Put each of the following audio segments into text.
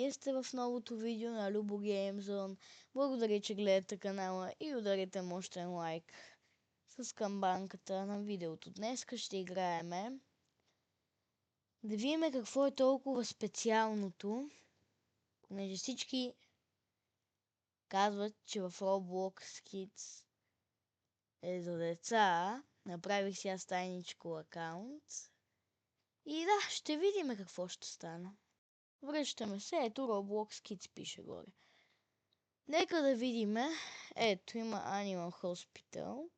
вие сте в новото видео на Любо Gamezone. Благодаря, че гледате канала и ударите мощен лайк с камбанката на видеото. Днес ще играеме. Да видим какво е толкова специалното, понеже всички казват, че в Roblox Kids е за деца. Направих си аз тайничко акаунт. И да, ще видим какво ще стане. Връщаме се, ето Roblox Kids пише горе. Нека да видим. Ето има Animal Hospital.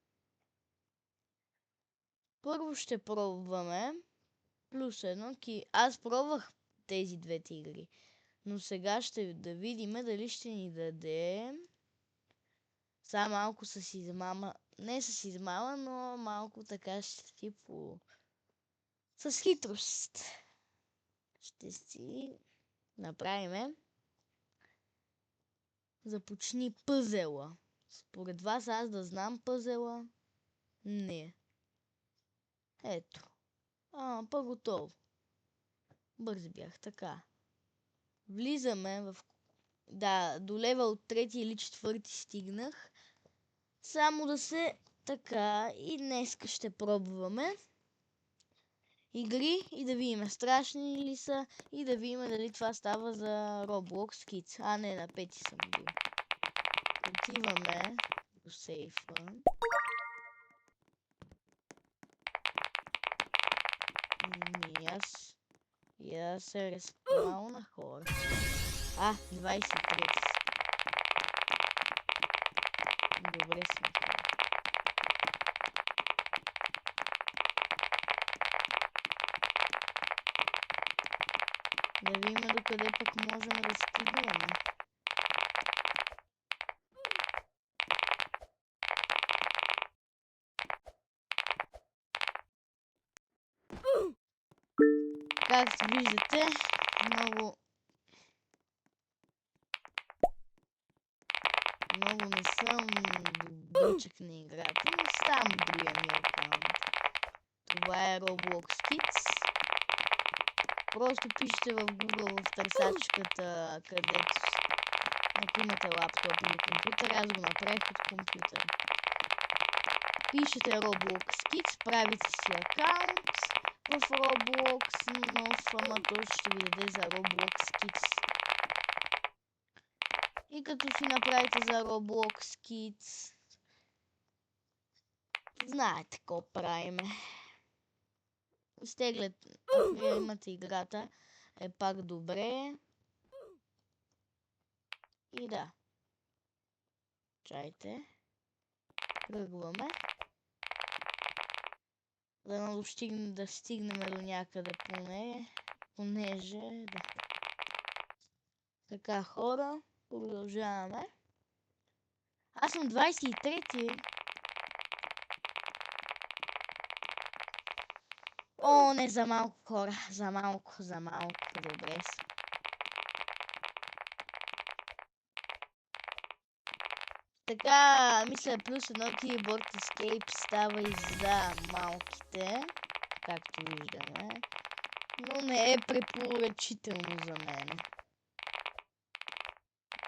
Първо ще пробваме плюс едно Аз пробвах тези двете игри. Но сега ще да видим дали ще ни даде само малко с измама. Не с измама, но малко така ще с хитрост. Ще си направим. Започни пъзела. Според вас аз да знам пъзела? Не. Ето. По-готово. Бърз бях, така. Влизаме в... Да, до левел 3 или 4 стигнах. Само да се... Така, и днеска ще пробваме игри и да видим страшни ли са и да видим дали това става за Roblox Kids. Не, на 5 съм бил. Отиваме до сейфа. И аз се респал на хора. 23. Добре съм. Да видим докъде пък можем да стигнем. Както виждате, много не съм добъчък на играта, но ставам другия ми акаунт. Това е Roblox Kids. Просто пишете в Google в търсачката, където ако имате лаптоп или компютър, аз го направих от компютър. Пишете Roblox Kids, правите си акаунт в Roblox, но ама той ще ви даде за Roblox Kids. И като си направите за Roblox Kids, знаете какво правиме. Изтегляте, ако вие имате играта, е пак добре. И да. Чайте. Тръгваме. Да стигнем до някъде понеже да. Така, хора, продължаваме. Аз съм 23-ти. Не, за малко хора. За малко. Добре са. Така, мисля, плюс едно Keyboard Escape става и за малките, както виждаме, но не е препоръчително за мен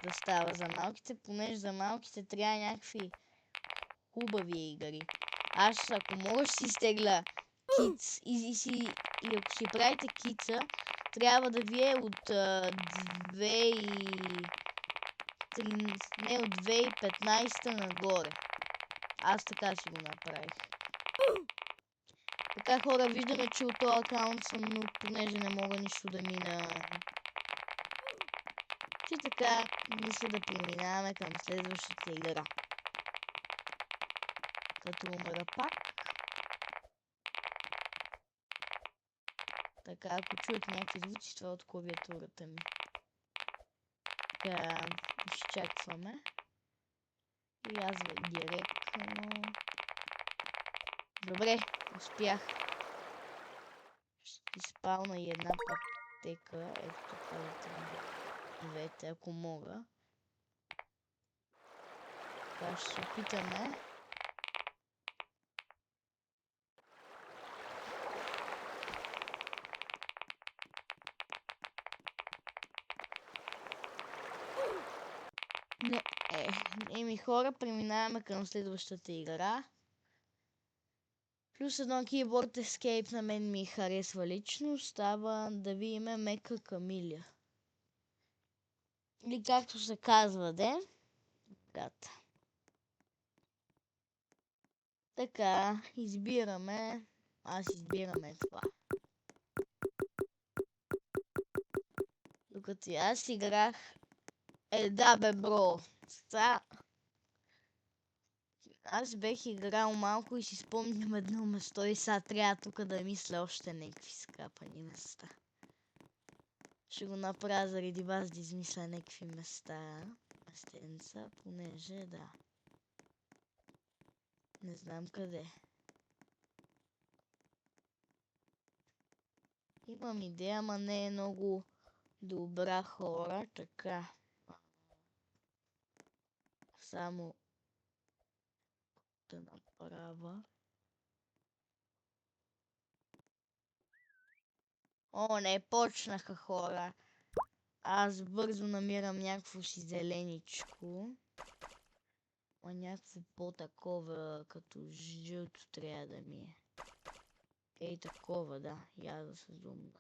да става за малките, понеже за малките трябва някакви хубави игри. Аз, ако мога, ще си изтегля Kids и ако си правите Kids, трябва да ви е от 2015 нагоре. Аз така си го направих. Така, хора, виждаме, че от този акаунт съм нук, понеже не мога нищо да мина. И така, мисля да преминаваме към следващата игра. Като умра пак. Така, ако чуете някакви звуци, това от клавиатурата ми. Така, изчакваме. И аз директно. Добре, успях. Ще изпална и една пътека. Ето така да двете, ако мога. Така ще се опитаме. Но, еми хора, преминаваме към следващата игра. Плюс едно Keyboard Escape на мен ми харесва лично. Става да видим Мека Камиля. Или както се казва, де. Така, избираме. Аз избираме това. Докато аз играх... да бе, бро. Аз бех играл малко и си спомням едно место и сега трябва тук да мисля още някакви скапани места. Ще го направя заради вас да измисля някакви места. Местенца, понеже да. Не знам къде. Имам идея, ама не е много добра хора, така. Само да направя. О, не, почнаха хора. Аз бързо намирам някакво си зеленичко. А някакво по-такова, като жълто трябва да ми е. Ей, такова, да. Я да се зумна.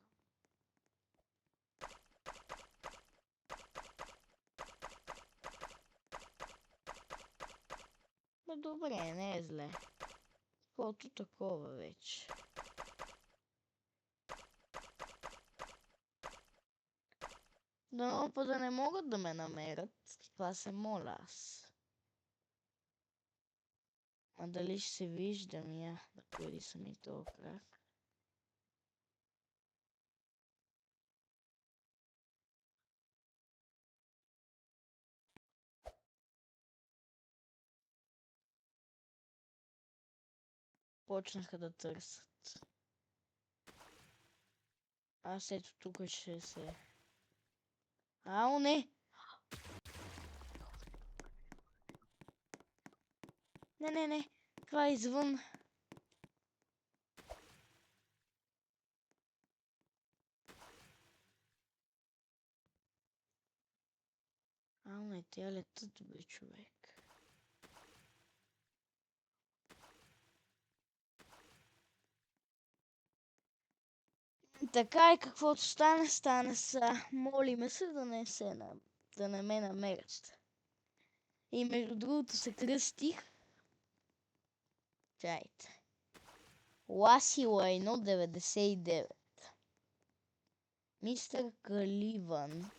Добре, не е зле. Каквото такова вече. Да, па да не могат да ме намерят. Това се моля аз. А дали ще се виждам я? Да бъде съм и този крак. Почнаха да търсят. Аз ето тук ще се... Ау, не! Не. Това е извън. Ау, не, тя летат, бе, човек. Така и каквото стане, стане са. Молиме се да не ме намерят. И между другото се кръстих. Чайте. Ласи Лайно 99. Мистер Каливан.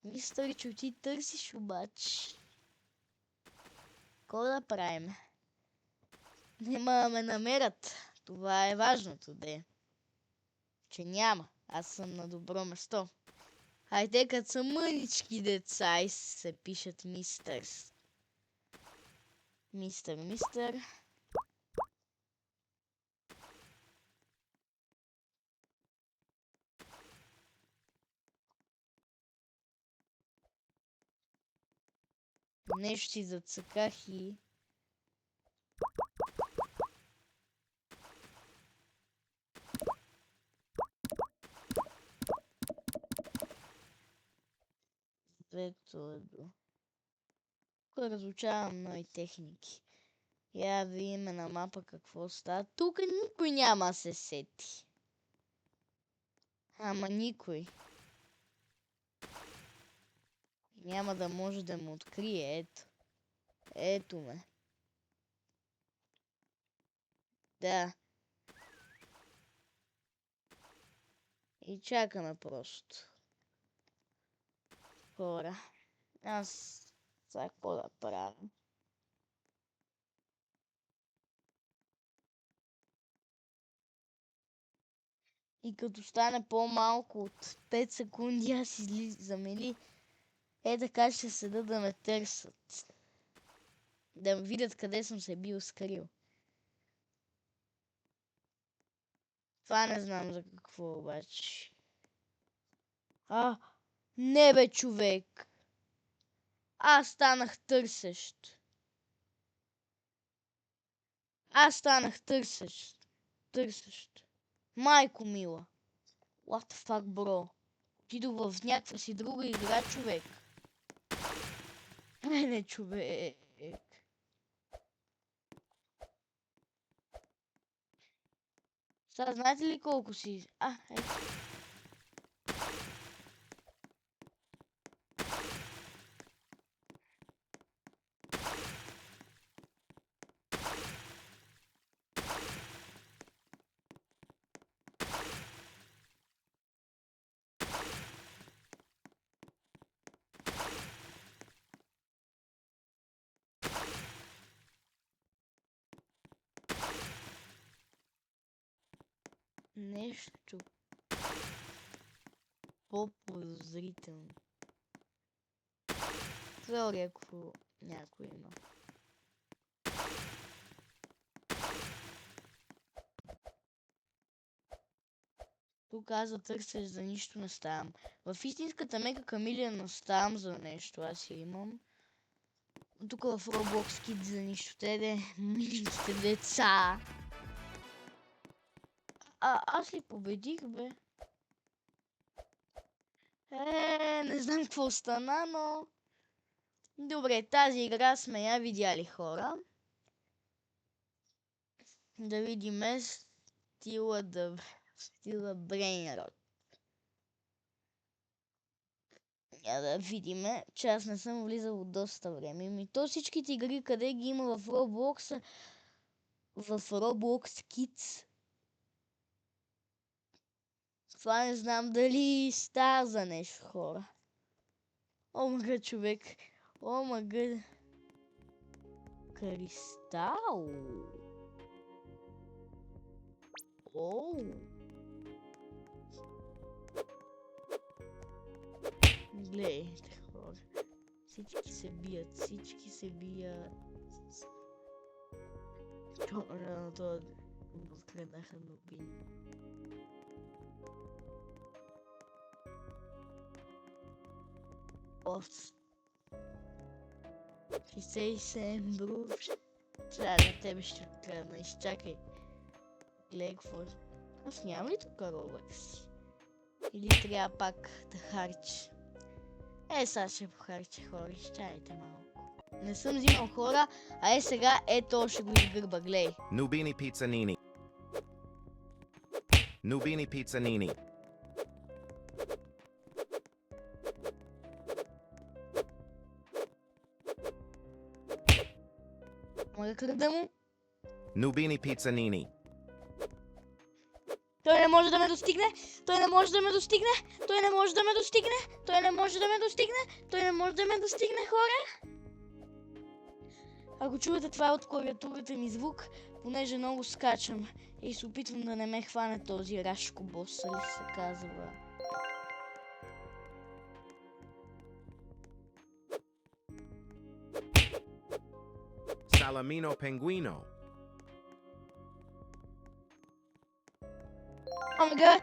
Мистер, че ти търсиш обаче. Какво да правим? Нема да ме намерят. Това е важното, де. Че няма. Аз съм на добро место. Хайде, като са мънички деца и се пишат мистърс. Мистер. Нещо си зацъках и... Тук разучавам нови техники. Я видим на мапа какво става. Тук никой няма се сети. Ама никой. Няма да може да му открие. Ето. Ето ме. Да. И чакаме просто. Хора. Аз сега какво да правя? И като стане по-малко от 5 секунди, аз излизам или така ще седа да ме търсят. Да видят къде съм се бил скрил. Това не знам за какво обаче. Не бе, човек. Аз станах търсещ. Търсещ. Майко мила. What the fuck, bro? Отидох в някаква си друга игра, човек. Не, човек. Сега знаете ли колко си? Ето. Нещо по-подозрително. Теория, ако някой има. Тук аз да търсиш за нищо не ставам. В истинската Мега Камилия не ставам за нещо, аз си имам. Тук в Roblox Kids за нищо. Те милите деца. Аз ли победих, бе? Не знам какво стана, но... Добре, тази игра сме я видяли, хора. Да видим стила Brain Rot. Да видим, че аз не съм влизал от доста време. То всичките игри, къде ги има в Roblox, в Roblox Kids. Това не знам дали става за нещо, хора. Омага, човек. Омага. Кристал. Гледайте, хора. Всички се бият. Рано това откренаха новини. Овц. 67 бро. Трябва на тебе ще открена. Изчакай. Гледай какво. Аз нямам ли тук Robux? Или трябва пак да харча? Сега ще похарча, хора. Изчайте малко. Не съм взимал, хора, сега ето ще го изгърба, гледай. Nubini Pizzanini. Nubini Pizzanini. Мога кръда му? Nubini Pizzanini. Той не може да ме достигне, хора. Ако чувате това от клавиатурата ми звук, понеже много скачам и се опитвам да не ме хване този Рашко бос, ли се казва. Salamino Penguino. Омага!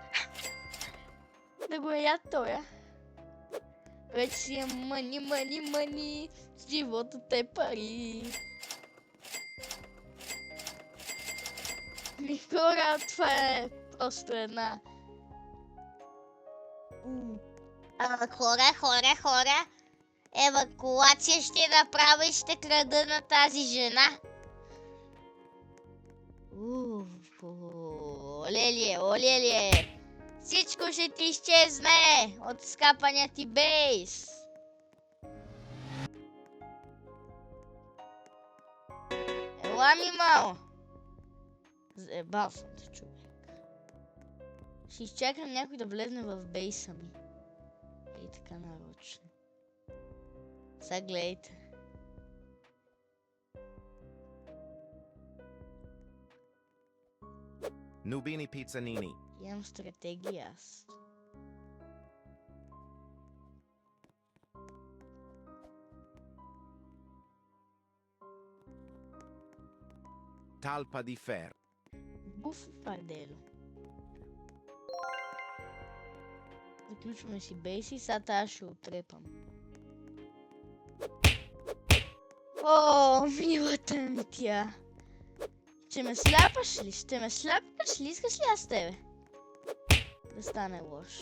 Да го я тоя. Вече си е мъни. Животът е пари. Хора, това е просто една... Хора. Евакуация ще направя и ще крада на тази жена. Олелие. Всичко ще ти изчезне от скапания ти бейс. Ела ми мамо. Заебал съм те, човек. Ще изчакам някой да влезне в бейса ми. Ей така нарочно. Сега гледайте. Nubini Pizzanini. Имам стратегия аз. Talpa di ferro. Буф фардело. Заключваме си бейси, сега тази ще отрепам. О, милата ми тя. Ще ме сляпаш ли? Искаш ли аз тебе? Да стане лош.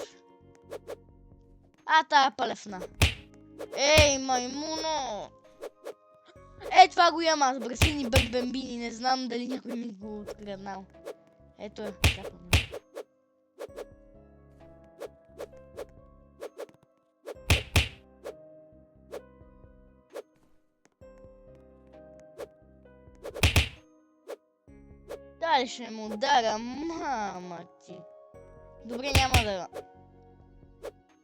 Тая палевна. Ей, маймуно! Това го имам аз, брасини бембини, не знам дали някой ми го откраднал. Ето е, чакам. Дали ще му удара, мама ти. Добре, няма да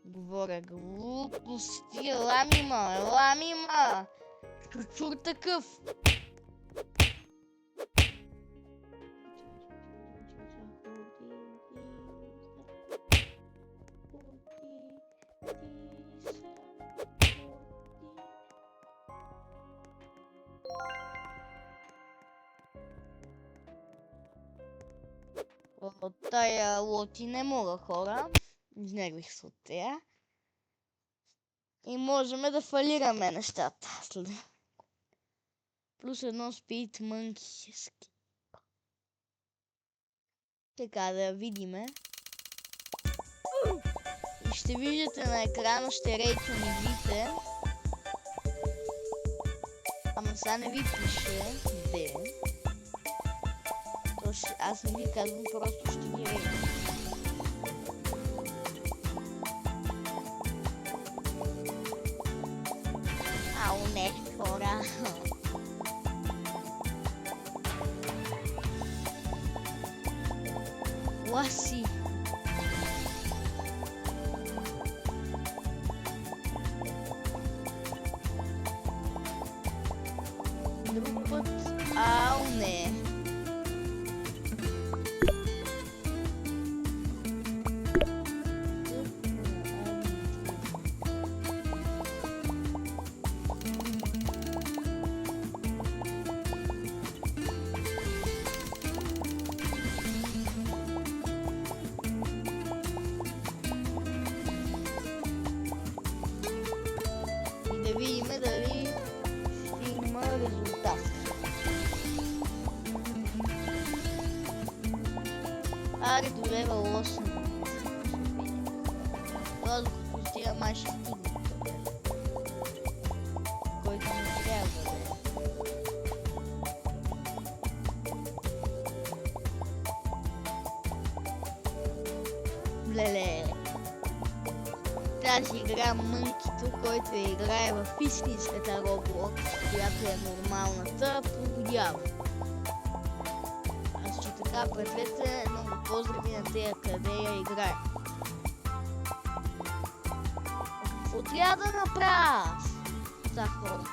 говоря глупости. Ламима. Чучур такъв. От тая лоти не мога, хора. Изнервих се от тея. И можем да фалираме нещата. Плюс едно Speed Monkey. Така да видиме. И ще виждате на екрана, ще рейтвам игрите. Ама сега не ви пише де. Аз не ви казвам, просто ще ги рейтвам. Ау, не, хора. Ласи. Друг път. Ау, не. Да видим дали ще има резултат. Аре до левел 8. Това докато стига май ще стигне. Който не трябва да е. Леле. Тази игра Мънкито, който играе в истинската Roblox, която е нормалната, победява. Аз че така предлете много поздрави на тея къде я играе. Какво трябва да направя аз? За хора.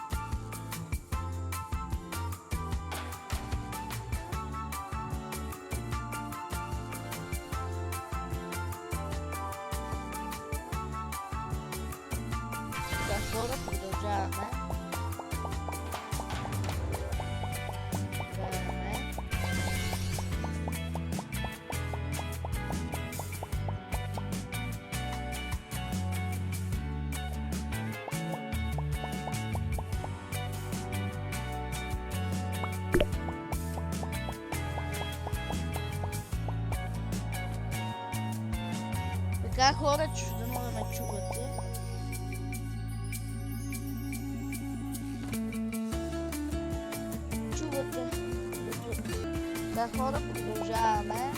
Хора, продължаваме. Така, хора, чудено да ме чувате. Да, хора, продължаваме.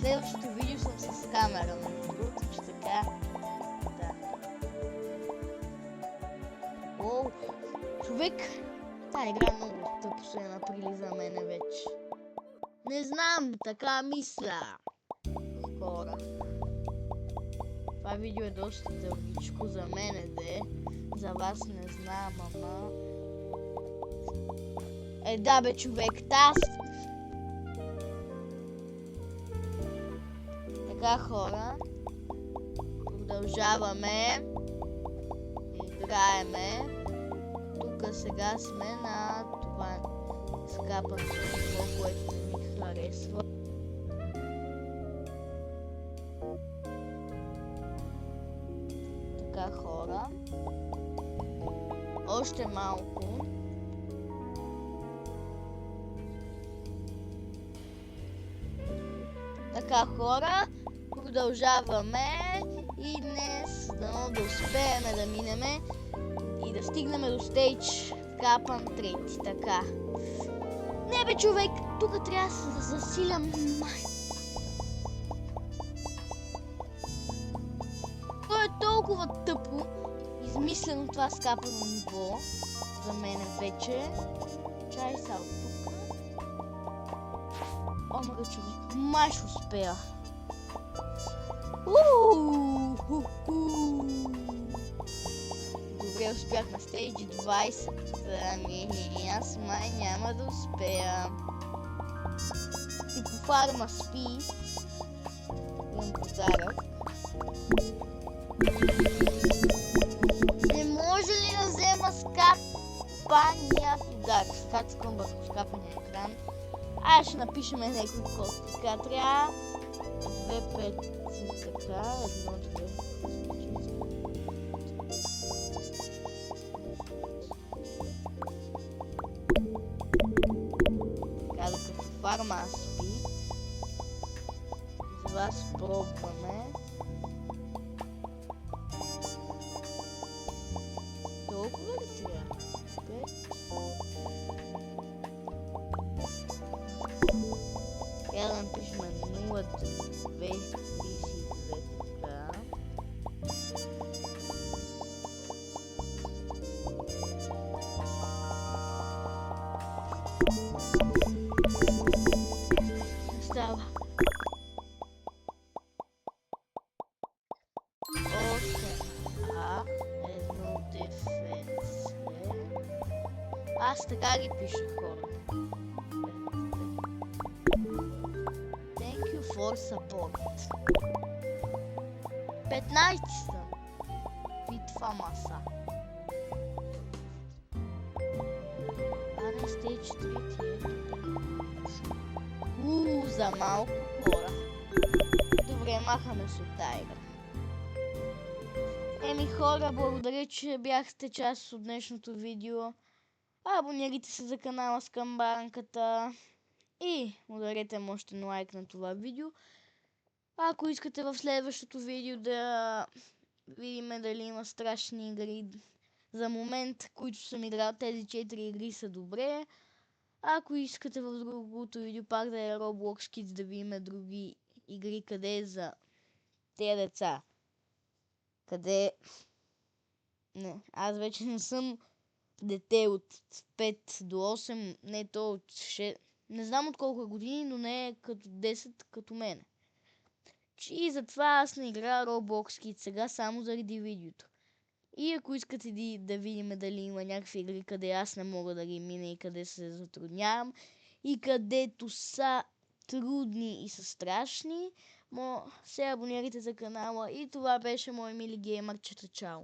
Следващото видео съм с камера, между другото, че така. Да. Оу, човек, тая игра много тъпо се направи за мене вече. Не знам, така мисля. Хора. Това видео е доста дългичко за мене, де. За вас не знам, ама... Да бе, човек, Така, хора, продължаваме, играеме. Тук сега сме на това скапането. това, което ми харесва. Така, хора. Още малко. Така, хора, продължаваме и днес да успеем да минеме и да стигнем до стейдж Капан 3. Така. Не бе, човек, тук трябва да засилям. То е толкова тъпо измислено това скапано ниво за мене вече. Чай са от тук. О, мага, човек, май ще успея. Добре, успях на стейдж 20. Ами, аз май няма да успея. И по фарма спи. Имам подарък. Не може ли да взема скапания удар? Скачкам върху скапания екран. Ай, ще напишем някой код. Така трябва 2-5. Така, 1-2. Така, докато фарма спи, за вас пробваме. Толкова ли трябва? 5. Трябва да напишем 0,232, така. Не става. Едно дефенс. Аз така ги пиша, хора. Thank you for support. 15 съм. Битва маса. А не стейдж 3. За малко, хора. Добре, махаме се от тая игра. Еми, хора, благодаря, че бяхте част от днешното видео. Абонирайте се за канала с камбанката и ударете мощен лайк на това видео. Ако искате в следващото видео да видим дали има страшни игри, за момент, които съм играл, тези 4 игри са добре. Ако искате в другото видео пак да е Roblox Kids, да видим други игри, къде е за тези деца. Къде... Не, аз вече не съм дете от 5 до 8, не то от 6, не знам от колко години, но не е като 10 като мене. И затова аз не играя Roblox Kids сега само заради видеото. И ако искате да видим дали има някакви игри, къде аз не мога да ги мина и къде се затруднявам и където са трудни и са страшни, се абонирайте за канала и това беше мой мили геймърчета. Чао!